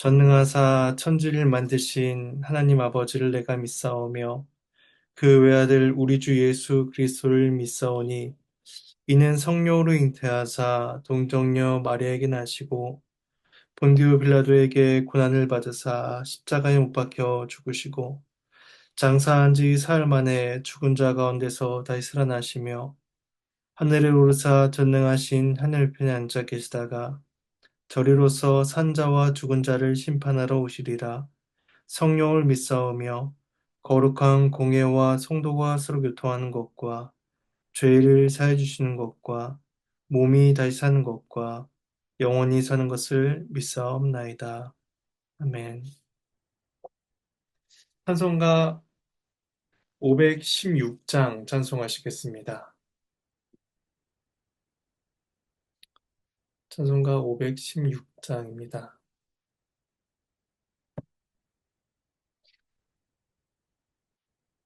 전능하사 천지를 만드신 하나님 아버지를 내가 믿사오며 그 외아들 우리 주 예수 그리스도를 믿사오니 이는 성령으로 잉태하사 동정녀 마리아에게 나시고 본디오 빌라도에게 고난을 받으사 십자가에 못 박혀 죽으시고 장사한 지 사흘 만에 죽은 자 가운데서 다시 살아나시며 하늘에 오르사 전능하신 하늘편에 앉아 계시다가 저리로서 산자와 죽은 자를 심판하러 오시리라. 성령을 믿사오며 거룩한 공예와 성도가 서로 교통하는 것과 죄를 사해 주시는 것과 몸이 다시 사는 것과 영원히 사는 것을 믿사옵나이다. 아멘. 찬송가 516장 찬송하시겠습니다. 찬송가 516장입니다.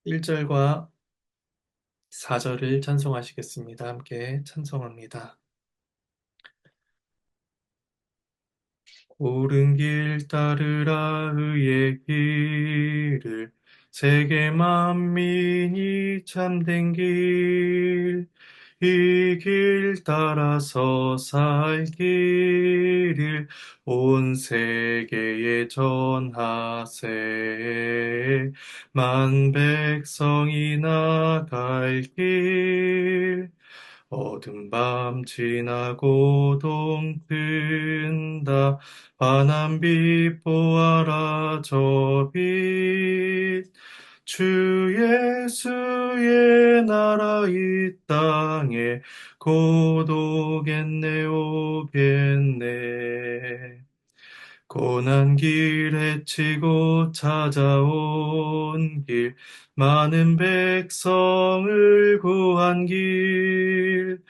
1절과 4절을 찬송하시겠습니다. 함께 찬송합니다. 옳은 길 따르라 의의 길을 세계 만민이 참된 길 이 길 따라서 살 길을 온 세계에 전하세 만 백성이 나갈 길 어둠 밤 지나고 동뜬다 환한 빛 보아라 저 빛 주 예수의 나라 이 땅에 곧 오겠네 오겠네 고난 길 헤치고 찾아온 길 많은 백성을 구한 길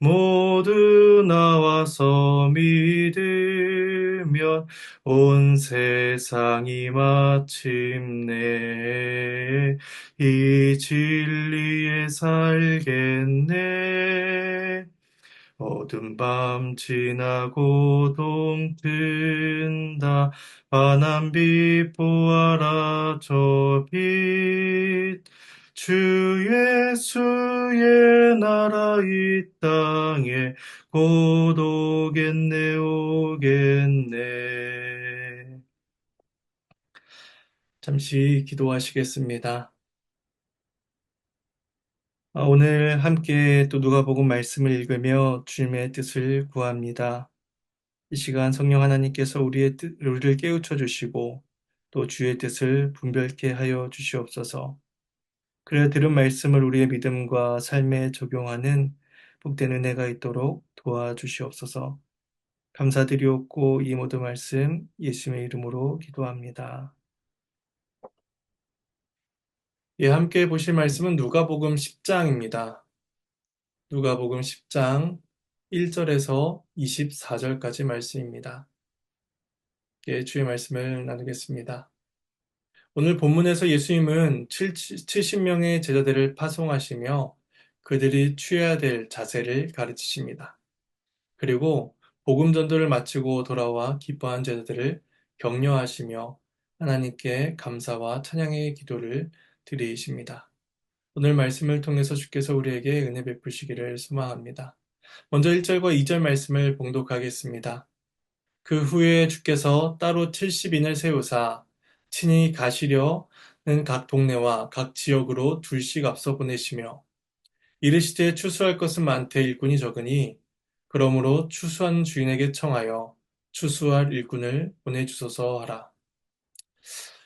모두 나와서 믿으면 온 세상이 마침내 이 진리에 살겠네 어두운 밤 지나고 동뜬다 환한 빛 보아라 저 빛 주 예수의 나라 이 땅에 곧 오겠네 오겠네. 잠시 기도하시겠습니다. 오늘 함께 또 누가복음 말씀을 읽으며 주님의 뜻을 구합니다. 이 시간 성령 하나님께서 우리를 깨우쳐 주시고 또 주의 뜻을 분별케 하여 주시옵소서. 그래 들은 말씀을 우리의 믿음과 삶에 적용하는 복된 은혜가 있도록 도와주시옵소서. 감사드리옵고 이 모든 말씀 예수님의 이름으로 기도합니다. 예, 함께 보실 말씀은 누가복음 10장입니다. 누가복음 10장 1절에서 24절까지 말씀입니다. 예, 주의 말씀을 나누겠습니다. 오늘 본문에서 예수님은 70명의 제자들을 파송하시며 그들이 취해야 될 자세를 가르치십니다. 그리고 복음 전도를 마치고 돌아와 기뻐한 제자들을 격려하시며 하나님께 감사와 찬양의 기도를 드리십니다. 오늘 말씀을 통해서 주께서 우리에게 은혜 베푸시기를 소망합니다. 먼저 1절과 2절 말씀을 봉독하겠습니다. 그 후에 주께서 따로 70인을 세우사 친히 가시려는 각 동네와 각 지역으로 둘씩 앞서 보내시며 이르시되 추수할 것은 많되 일꾼이 적으니 그러므로 추수한 주인에게 청하여 추수할 일꾼을 보내주소서 하라.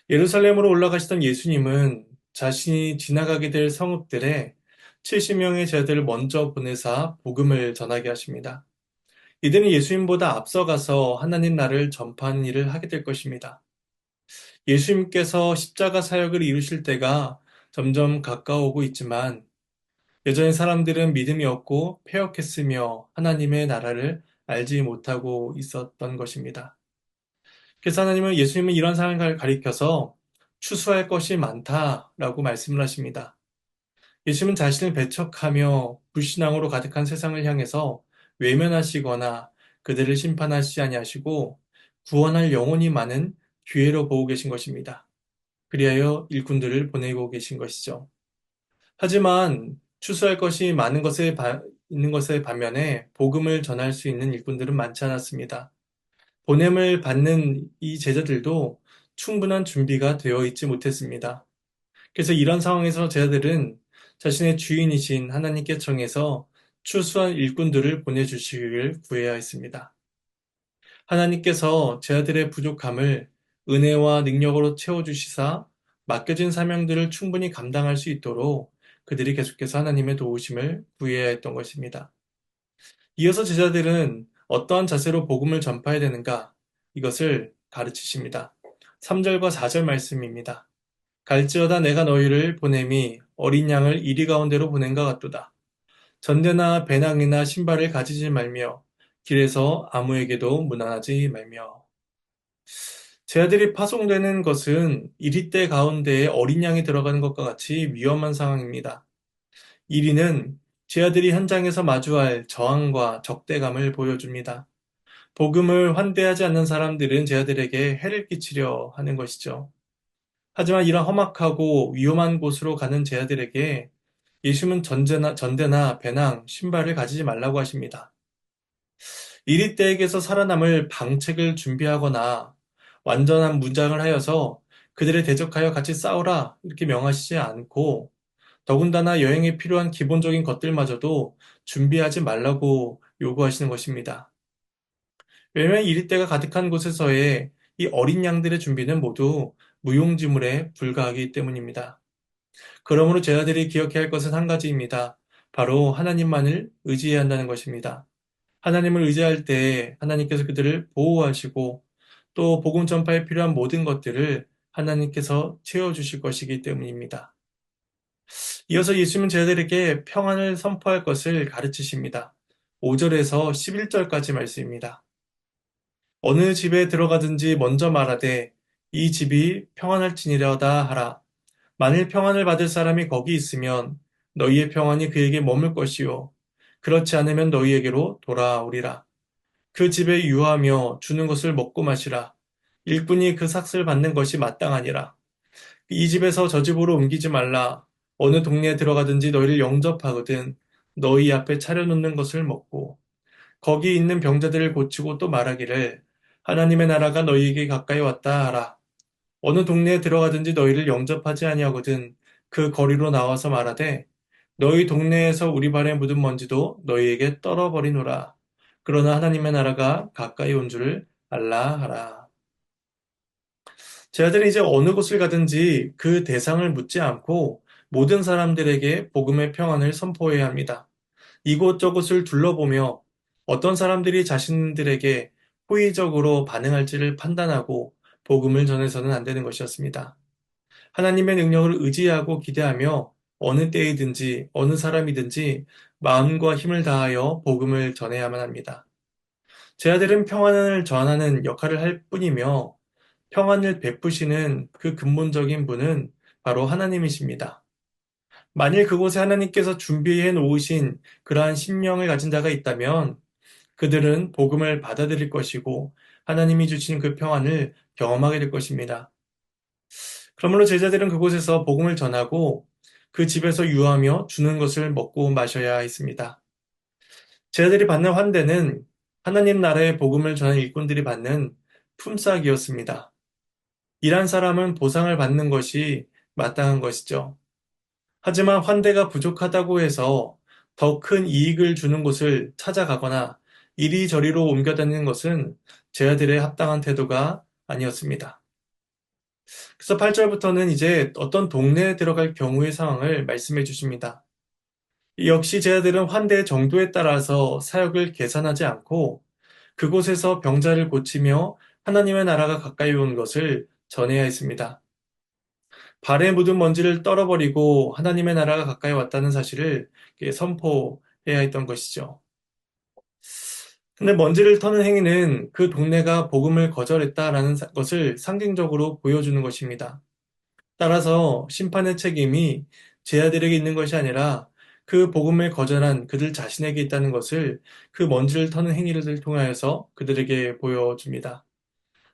예루살렘으로 올라가시던 예수님은 자신이 지나가게 될 성읍들에 70명의 제자들을 먼저 보내사 복음을 전하게 하십니다. 이들은 예수님보다 앞서가서 하나님 나라를 전파하는 일을 하게 될 것입니다. 예수님께서 십자가 사역을 이루실 때가 점점 가까워오고 있지만 여전히 사람들은 믿음이 없고 패역했으며 하나님의 나라를 알지 못하고 있었던 것입니다. 그래서 예수님은 이런 상황을 가리켜서 추수할 것이 많다라고 말씀을 하십니다. 예수님은 자신을 배척하며 불신앙으로 가득한 세상을 향해서 외면하시거나 그들을 심판하시지 아니하시고 구원할 영혼이 많은 기회로 보고 계신 것입니다. 그리하여 일꾼들을 보내고 계신 것이죠. 하지만 추수할 것이 많은 있는 것에 반면에 복음을 전할 수 있는 일꾼들은 많지 않았습니다. 보냄을 받는 이 제자들도 충분한 준비가 되어 있지 못했습니다. 그래서 이런 상황에서 제자들은 자신의 주인이신 하나님께 청해서 추수한 일꾼들을 보내주시기를 구해야 했습니다. 하나님께서 제자들의 부족함을 은혜와 능력으로 채워주시사 맡겨진 사명들을 충분히 감당할 수 있도록 그들이 계속해서 하나님의 도우심을 구해야 했던 것입니다. 이어서 제자들은 어떠한 자세로 복음을 전파해야 되는가? 이것을 가르치십니다. 3절과 4절 말씀입니다. 갈지어다 내가 너희를 보냄이 어린 양을 이리 가운데로 보낸것 같도다. 전대나 배낭이나 신발을 가지지 말며 길에서 아무에게도 무난하지 말며. 제 아들이 파송되는 것은 이리떼 가운데에 어린 양이 들어가는 것과 같이 위험한 상황입니다. 이리는 제 아들이 현장에서 마주할 저항과 적대감을 보여줍니다. 복음을 환대하지 않는 사람들은 제 아들에게 해를 끼치려 하는 것이죠. 하지만 이런 험악하고 위험한 곳으로 가는 제 아들에게 예수님은 전대나 배낭, 신발을 가지지 말라고 하십니다. 이리떼에게서 살아남을 방책을 준비하거나 완전한 문장을 하여서 그들에 대적하여 같이 싸우라 이렇게 명하시지 않고 더군다나 여행에 필요한 기본적인 것들마저도 준비하지 말라고 요구하시는 것입니다. 왜냐하면 이리떼가 가득한 곳에서의 이 어린 양들의 준비는 모두 무용지물에 불과하기 때문입니다. 그러므로 제자들이 기억해야 할 것은 한 가지입니다. 바로 하나님만을 의지해야 한다는 것입니다. 하나님을 의지할 때 하나님께서 그들을 보호하시고 또 복음 전파에 필요한 모든 것들을 하나님께서 채워주실 것이기 때문입니다. 이어서 예수님은 제자들에게 평안을 선포할 것을 가르치십니다. 5절에서 11절까지 말씀입니다. 어느 집에 들어가든지 먼저 말하되 이 집이 평안할지니려다 하라. 만일 평안을 받을 사람이 거기 있으면 너희의 평안이 그에게 머물 것이요. 그렇지 않으면 너희에게로 돌아오리라. 그 집에 유하며 주는 것을 먹고 마시라. 일꾼이 그 삭슬 받는 것이 마땅하니라. 이 집에서 저 집으로 옮기지 말라. 어느 동네에 들어가든지 너희를 영접하거든 너희 앞에 차려놓는 것을 먹고 거기 있는 병자들을 고치고 또 말하기를 하나님의 나라가 너희에게 가까이 왔다 하라. 어느 동네에 들어가든지 너희를 영접하지 아니하거든 그 거리로 나와서 말하되 너희 동네에서 우리 발에 묻은 먼지도 너희에게 떨어버리노라. 그러나 하나님의 나라가 가까이 온 줄을 알라 하라. 제자들이 이제 어느 곳을 가든지 그 대상을 묻지 않고 모든 사람들에게 복음의 평안을 선포해야 합니다. 이곳저곳을 둘러보며 어떤 사람들이 자신들에게 호의적으로 반응할지를 판단하고 복음을 전해서는 안 되는 것이었습니다. 하나님의 능력을 의지하고 기대하며 어느 때이든지 어느 사람이든지 마음과 힘을 다하여 복음을 전해야만 합니다. 제 아들은 평안을 전하는 역할을 할 뿐이며 평안을 베푸시는 그 근본적인 분은 바로 하나님이십니다. 만일 그곳에 하나님께서 준비해 놓으신 그러한 심령을 가진 자가 있다면 그들은 복음을 받아들일 것이고 하나님이 주신 그 평안을 경험하게 될 것입니다. 그러므로 제자들은 그곳에서 복음을 전하고 그 집에서 유하며 주는 것을 먹고 마셔야 했습니다. 제자들이 받는 환대는 하나님 나라의 복음을 전한 일꾼들이 받는 품삯이었습니다. 일한 사람은 보상을 받는 것이 마땅한 것이죠. 하지만 환대가 부족하다고 해서 더 큰 이익을 주는 곳을 찾아가거나 이리저리로 옮겨다니는 것은 제자들의 합당한 태도가 아니었습니다. 그래서 8절부터는 이제 어떤 동네에 들어갈 경우의 상황을 말씀해 주십니다. 역시 제자들은 환대의 정도에 따라서 사역을 계산하지 않고 그곳에서 병자를 고치며 하나님의 나라가 가까이 온 것을 전해야 했습니다. 발에 묻은 먼지를 떨어버리고 하나님의 나라가 가까이 왔다는 사실을 선포해야 했던 것이죠. 근데 먼지를 터는 행위는 그 동네가 복음을 거절했다라는 것을 상징적으로 보여주는 것입니다. 따라서 심판의 책임이 제 아들에게 있는 것이 아니라 그 복음을 거절한 그들 자신에게 있다는 것을 그 먼지를 터는 행위를 통하여서 그들에게 보여줍니다.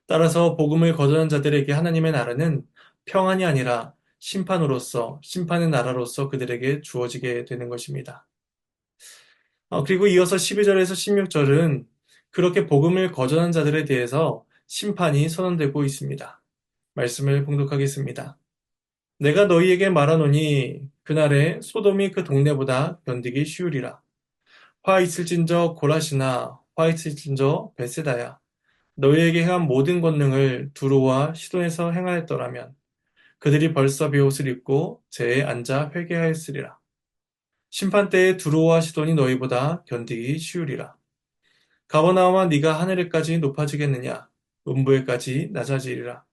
따라서 복음을 거절한 자들에게 하나님의 나라는 평안이 아니라 심판으로서, 심판의 나라로서 그들에게 주어지게 되는 것입니다. 그리고 이어서 12절에서 16절은 그렇게 복음을 거절한 자들에 대해서 심판이 선언되고 있습니다. 말씀을 봉독하겠습니다. 내가 너희에게 말하노니 그날에 소돔이 그 동네보다 견디기 쉬우리라. 화 있을진저 고라시나 화 있을진저 베세다야. 너희에게 행한 모든 권능을 두로와 시돈에서 행하였더라면 그들이 벌써 베옷을 입고 제에 앉아 회개하였으리라. 심판 때에 두로와 시돈이 너희보다 견디기 쉬우리라. 가버나움아 네가 하늘에까지 높아지겠느냐? 음부에까지 낮아지리라.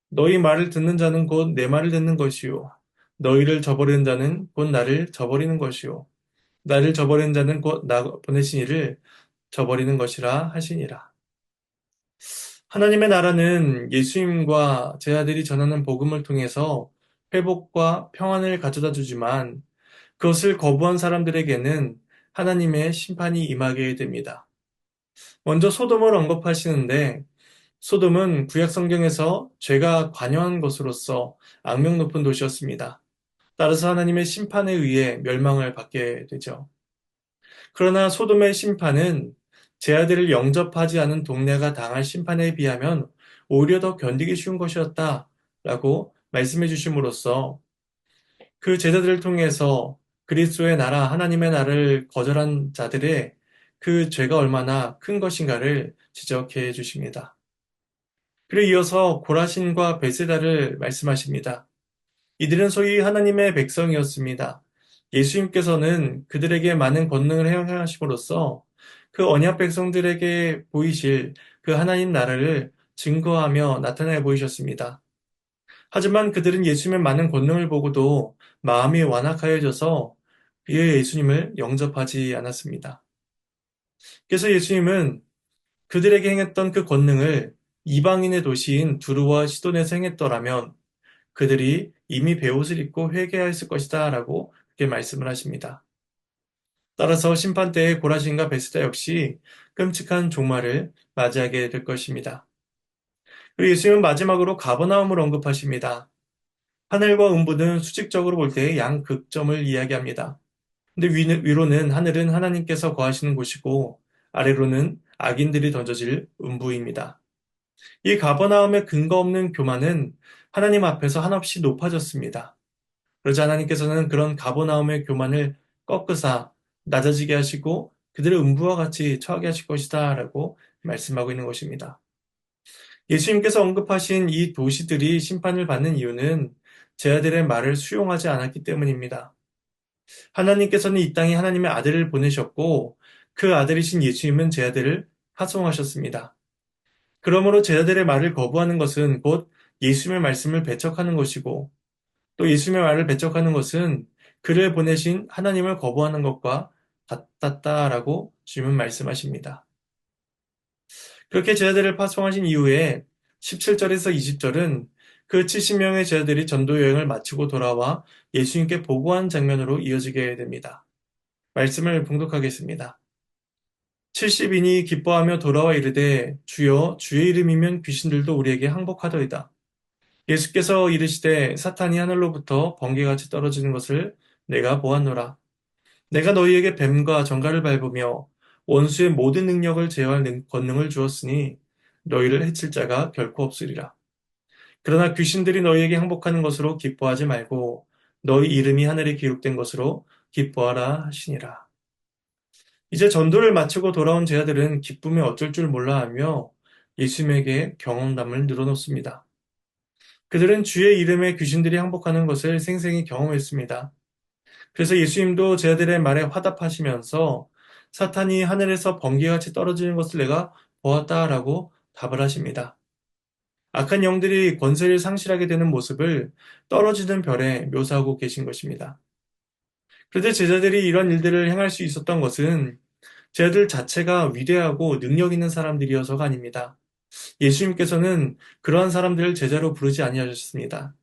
너희 말을 듣는 자는 곧 내 말을 듣는 것이요. 너희를 저버리는 자는 곧 나를 저버리는 것이요. 나를 저버리는 자는 곧 나 보내신 이를 저버리는 것이라 하시니라. 하나님의 나라는 예수님과 제 아들이 전하는 복음을 통해서 회복과 평안을 가져다 주지만 그것을 거부한 사람들에게는 하나님의 심판이 임하게 됩니다. 먼저 소돔을 언급하시는데 소돔은 구약 성경에서 죄가 관여한 것으로서 악명 높은 도시였습니다. 따라서 하나님의 심판에 의해 멸망을 받게 되죠. 그러나 소돔의 심판은 제 아들을 영접하지 않은 동네가 당할 심판에 비하면 오히려 더 견디기 쉬운 것이었다라고 말씀해 주심으로써 그 제자들을 통해서 그리스도의 나라, 하나님의 나라를 거절한 자들의 그 죄가 얼마나 큰 것인가를 지적해 주십니다. 그리고 이어서 고라신과 베세다를 말씀하십니다. 이들은 소위 하나님의 백성이었습니다. 예수님께서는 그들에게 많은 권능을 행하심으로써 그 언약 백성들에게 보이실 그 하나님 나라를 증거하며 나타내 보이셨습니다. 하지만 그들은 예수님의 많은 권능을 보고도 마음이 완악하여져서 그의 예수님을 영접하지 않았습니다. 그래서 예수님은 그들에게 행했던 그 권능을 이방인의 도시인 두루와 시돈에서 행했더라면 그들이 이미 베옷을 입고 회개하였을 것이다 라고 그렇게 말씀을 하십니다. 따라서 심판 때의 고라신과 베스다 역시 끔찍한 종말을 맞이하게 될 것입니다. 그리고 예수님은 마지막으로 가버나움을 언급하십니다. 하늘과 음부는 수직적으로 볼 때 양극점을 이야기합니다. 근데 위로는 하늘은 하나님께서 거하시는 곳이고 아래로는 악인들이 던져질 음부입니다. 이 가버나움의 근거 없는 교만은 하나님 앞에서 한없이 높아졌습니다. 그러자 하나님께서는 그런 가버나움의 교만을 꺾으사 낮아지게 하시고 그들의 음부와 같이 처하게 하실 것이다 라고 말씀하고 있는 것입니다. 예수님께서 언급하신 이 도시들이 심판을 받는 이유는 제 아들의 말을 수용하지 않았기 때문입니다. 하나님께서는 이 땅에 하나님의 아들을 보내셨고 그 아들이신 예수님은 제 아들을 파송하셨습니다. 그러므로 제 아들의 말을 거부하는 것은 곧 예수님의 말씀을 배척하는 것이고 또 예수님의 말을 배척하는 것은 그를 보내신 하나님을 거부하는 것과 같았다라고 주님은 말씀하십니다. 그렇게 제자들을 파송하신 이후에 17절에서 20절은 그 70명의 제자들이 전도 여행을 마치고 돌아와 예수님께 보고한 장면으로 이어지게 됩니다. 말씀을 봉독하겠습니다. 70인이 기뻐하며 돌아와 이르되 주여 주의 이름이면 귀신들도 우리에게 항복하더이다. 예수께서 이르시되 사탄이 하늘로부터 번개같이 떨어지는 것을 내가 보았노라. 내가 너희에게 뱀과 정갈을 밟으며 원수의 모든 능력을 제어할 권능을 주었으니 너희를 해칠 자가 결코 없으리라. 그러나 귀신들이 너희에게 항복하는 것으로 기뻐하지 말고 너희 이름이 하늘에 기록된 것으로 기뻐하라 하시니라. 이제 전도를 마치고 돌아온 제자들은 기쁨에 어쩔 줄 몰라 하며 예수님에게 경험담을 늘어놓습니다. 그들은 주의 이름에 귀신들이 항복하는 것을 생생히 경험했습니다. 그래서 예수님도 제자들의 말에 화답하시면서 사탄이 하늘에서 번개같이 떨어지는 것을 내가 보았다라고 답을 하십니다. 악한 영들이 권세를 상실하게 되는 모습을 떨어지는 별에 묘사하고 계신 것입니다. 그런데 제자들이 이런 일들을 행할 수 있었던 것은 제자들 자체가 위대하고 능력 있는 사람들이어서가 아닙니다. 예수님께서는 그러한 사람들을 제자로 부르지 아니하셨습니다.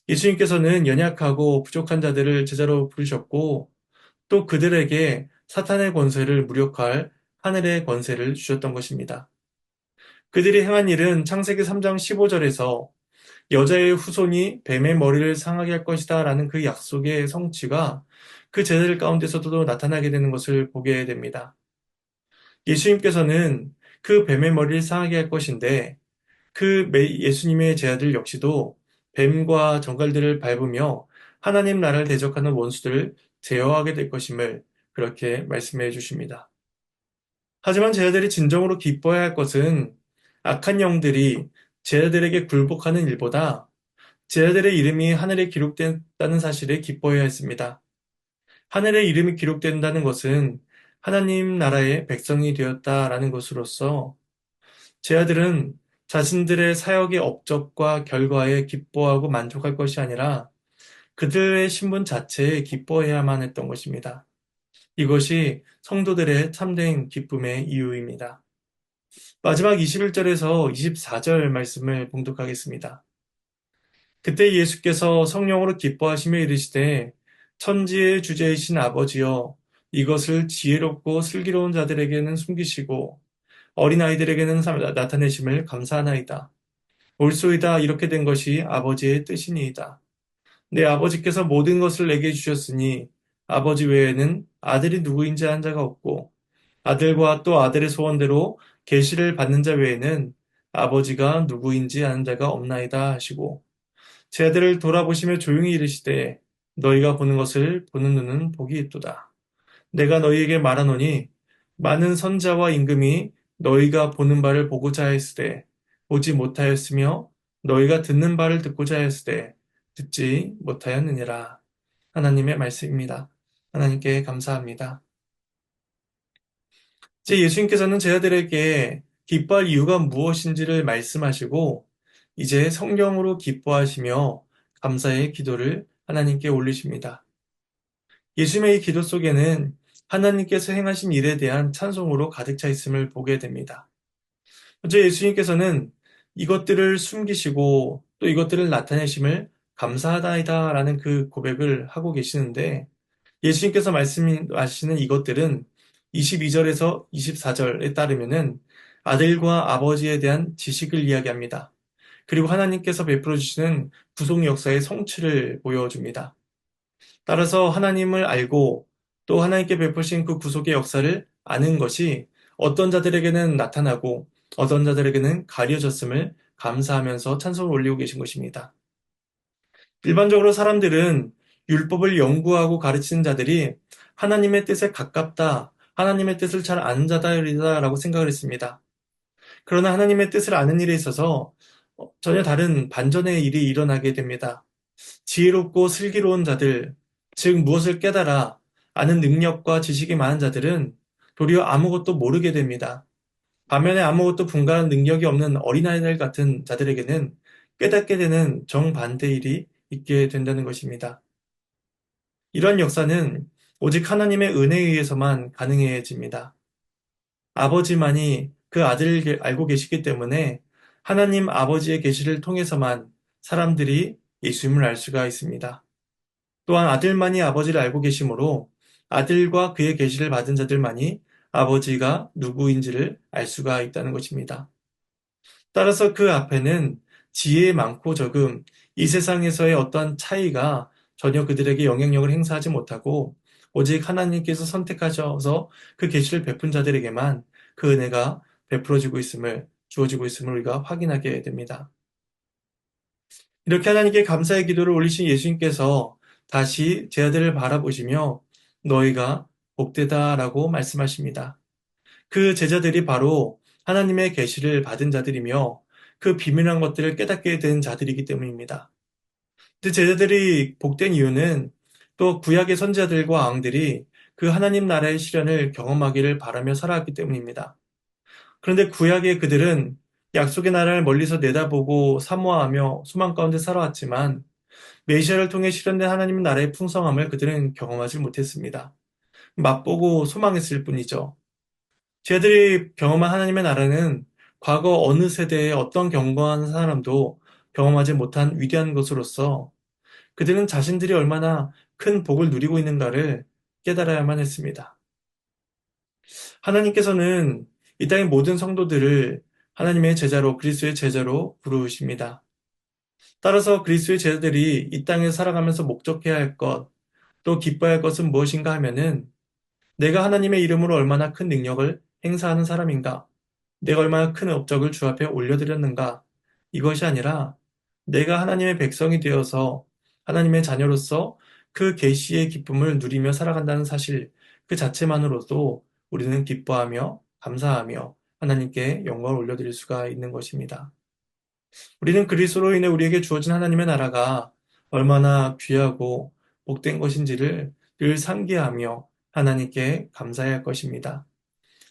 예수님께서는 연약하고 부족한 자들을 제자로 부르셨고 또 그들에게 사탄의 권세를 무력화할 하늘의 권세를 주셨던 것입니다. 그들이 행한 일은 창세기 3장 15절에서 여자의 후손이 뱀의 머리를 상하게 할 것이다 라는 그 약속의 성취가 그 제자들 가운데서도 나타나게 되는 것을 보게 됩니다. 예수님께서는 그 뱀의 머리를 상하게 할 것인데 예수님의 제자들 역시도 뱀과 정갈들을 밟으며 하나님 나라를 대적하는 원수들을 제어하게 될 것임을 그렇게 말씀해 주십니다. 하지만 제자들이 진정으로 기뻐해야 할 것은 악한 영들이 제자들에게 굴복하는 일보다 제자들의 이름이 하늘에 기록됐다는 사실에 기뻐해야 했습니다. 하늘에 이름이 기록된다는 것은 하나님 나라의 백성이 되었다라는 것으로서 제자들은 자신들의 사역의 업적과 결과에 기뻐하고 만족할 것이 아니라 그들의 신분 자체에 기뻐해야만 했던 것입니다. 이것이 성도들의 참된 기쁨의 이유입니다. 마지막 21절에서 24절 말씀을 봉독하겠습니다. 그때 예수께서 성령으로 기뻐하시며 이르시되 천지의 주제이신 아버지여 이것을 지혜롭고 슬기로운 자들에게는 숨기시고 어린아이들에게는 나타내심을 감사하나이다. 옳소이다 이렇게 된 것이 아버지의 뜻이니이다. 내 아버지께서 모든 것을 내게 주셨으니 아버지 외에는 아들이 누구인지 아는 자가 없고 아들과 또 아들의 소원대로 계시를 받는 자 외에는 아버지가 누구인지 아는 자가 없나이다 하시고 제 아들을 돌아보시며 조용히 이르시되 너희가 보는 것을 보는 눈은 복이 있도다. 내가 너희에게 말하노니 많은 선자와 임금이 너희가 보는 바를 보고자 하였으되 보지 못하였으며 너희가 듣는 바를 듣고자 하였으되 듣지 못하였느니라. 하나님의 말씀입니다. 하나님께 감사합니다. 이제 예수님께서는 제자들에게 기뻐할 이유가 무엇인지를 말씀하시고 이제 성령으로 기뻐하시며 감사의 기도를 하나님께 올리십니다. 예수님의 이 기도 속에는 하나님께서 행하신 일에 대한 찬송으로 가득 차 있음을 보게 됩니다. 먼저 예수님께서는 이것들을 숨기시고 또 이것들을 나타내심을 감사하다이다라는 그 고백을 하고 계시는데 예수님께서 말씀하시는 이것들은 22절에서 24절에 따르면은 아들과 아버지에 대한 지식을 이야기합니다. 그리고 하나님께서 베풀어 주시는 구속 역사의 성취를 보여줍니다. 따라서 하나님을 알고 또 하나님께 베푸신 그 구속의 역사를 아는 것이 어떤 자들에게는 나타나고 어떤 자들에게는 가려졌음을 감사하면서 찬송을 올리고 계신 것입니다. 일반적으로 사람들은 율법을 연구하고 가르치는 자들이 하나님의 뜻에 가깝다, 하나님의 뜻을 잘 아는 자다라고 생각을 했습니다. 그러나 하나님의 뜻을 아는 일에 있어서 전혀 다른 반전의 일이 일어나게 됩니다. 지혜롭고 슬기로운 자들, 즉 무엇을 깨달아 아는 능력과 지식이 많은 자들은 도리어 아무것도 모르게 됩니다. 반면에 아무것도 분간할 능력이 없는 어린아이들 같은 자들에게는 깨닫게 되는 정반대 일이 있게 된다는 것입니다. 이런 역사는 오직 하나님의 은혜에 의해서만 가능해집니다. 아버지만이 그 아들을 알고 계시기 때문에 하나님 아버지의 계시를 통해서만 사람들이 예수님을 알 수가 있습니다. 또한 아들만이 아버지를 알고 계시므로 아들과 그의 계시를 받은 자들만이 아버지가 누구인지를 알 수가 있다는 것입니다. 따라서 그 앞에는 지혜 많고 적음, 이 세상에서의 어떠한 차이가 전혀 그들에게 영향력을 행사하지 못하고 오직 하나님께서 선택하셔서 그 계시를 베푼 자들에게만 그 은혜가 베풀어지고 있음을 주어지고 있음을 우리가 확인하게 됩니다. 이렇게 하나님께 감사의 기도를 올리신 예수님께서 다시 제 아들을 바라보시며 너희가 복되다라고 말씀하십니다. 그 제자들이 바로 하나님의 계시를 받은 자들이며 그 비밀한 것들을 깨닫게 된 자들이기 때문입니다. 그 제자들이 복된 이유는 또 구약의 선지자들과 왕들이 그 하나님 나라의 실현을 경험하기를 바라며 살아왔기 때문입니다. 그런데 구약의 그들은 약속의 나라를 멀리서 내다보고 사모하며 소망 가운데 살아왔지만 메시아를 통해 실현된 하나님 나라의 풍성함을 그들은 경험하지 못했습니다. 맛보고 소망했을 뿐이죠. 제들이 경험한 하나님의 나라는 과거 어느 세대의 어떤 경건한 사람도 경험하지 못한 위대한 것으로서 그들은 자신들이 얼마나 큰 복을 누리고 있는가를 깨달아야만 했습니다. 하나님께서는 이 땅의 모든 성도들을 하나님의 제자로, 그리스도의 제자로 부르십니다. 따라서 그리스도의 제자들이 이 땅에 살아가면서 목적해야 할 것, 또 기뻐야 할 것은 무엇인가 하면은 내가 하나님의 이름으로 얼마나 큰 능력을 행사하는 사람인가? 내가 얼마나 큰 업적을 주 앞에 올려드렸는가? 이것이 아니라 내가 하나님의 백성이 되어서 하나님의 자녀로서 그 계시의 기쁨을 누리며 살아간다는 사실 그 자체만으로도 우리는 기뻐하며 감사하며 하나님께 영광을 올려드릴 수가 있는 것입니다. 우리는 그리스도로 인해 우리에게 주어진 하나님의 나라가 얼마나 귀하고 복된 것인지를 늘 상기하며 하나님께 감사해야 할 것입니다.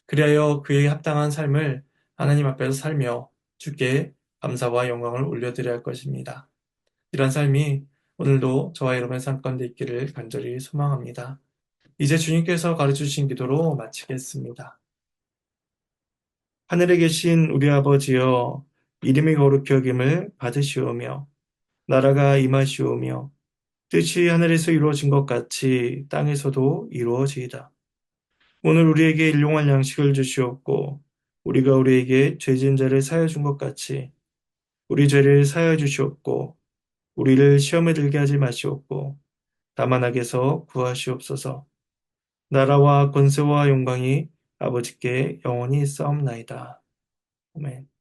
그리하여 그에 합당한 삶을 하나님 앞에서 살며 주께 감사와 영광을 올려드려야 할 것입니다. 이런 삶이 오늘도 저와 여러분의 삶 가운데 있기를 간절히 소망합니다. 이제 주님께서 가르쳐주신 기도로 마치겠습니다. 하늘에 계신 우리 아버지여, 이름이 거룩히 여김을 받으시오며 나라가 임하시오며 뜻이 하늘에서 이루어진 것 같이 땅에서도 이루어지이다. 오늘 우리에게 일용할 양식을 주시옵고 우리가 우리에게 죄 지은 자를 사하여 준 것 같이 우리 죄를 사하여 주시옵고 우리를 시험에 들게 하지 마시옵고 다만 악에서 구하시옵소서. 나라와 권세와 영광이 아버지께 영원히 있사옵나이다. 아멘.